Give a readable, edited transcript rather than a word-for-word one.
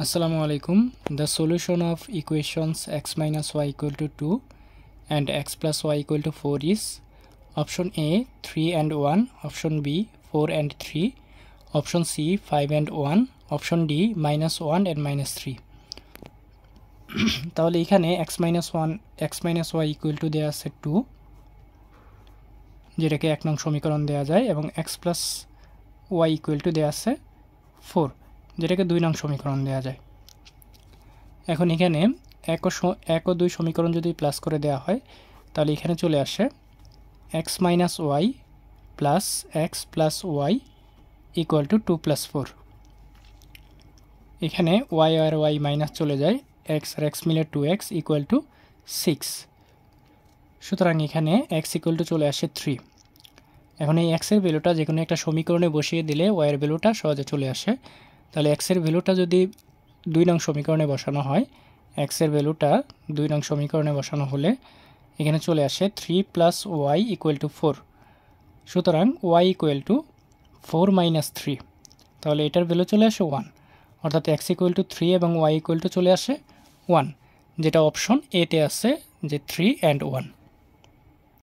Assalamu alaikum. The solution of equations x minus y equal to 2 and x plus y equal to 4 is option A 3 and 1, option B 4 and 3, option C 5 and 1, option D minus 1 and minus 3. তাহলে এখানে x minus y equal to দেয়া আছে 2, যেটাকে 1 নং সমীকরণ দেয়া যায়, এবং x plus y equal to দেয়া আছে 4, যেটাকে 2 নং সমীকরণ দেয়া যায়। এখন এখানে 1 ও 2 সমীকরণ যদি প্লাস করে দেয়া হয় তাহলে এখানে চলে আসে x minus y plus x plus y equal to 2 plus 4। এখানে y আর y মাইনাস চলে যায়, x আর x মিলে 2x equal to 6। সুতরাং এখানে x equal to চলে আসে 3। এখন এই x এর ভ্যালুটা যে কোনো একটা সমীকরণে বসিয়ে দিলে y এর ভ্যালুটা সহজে চলে আসে। তাহলে x এর ভ্যালুটা যদি 2 নং সমীকরণে বসানো হয়, x এর ভ্যালুটা 2 নং সমীকরণে বসানো হলে এখানে চলে আসে 3 plus y equal to 4। সুতরাং y equal to 4 minus 3, তাহলে এটার ভ্যালু চলে আসে 1, অর্থাৎ x equal to 3 এবং y equal to চলে আসে 1, যেটা অপশন এতে আছে যে 3 and 1।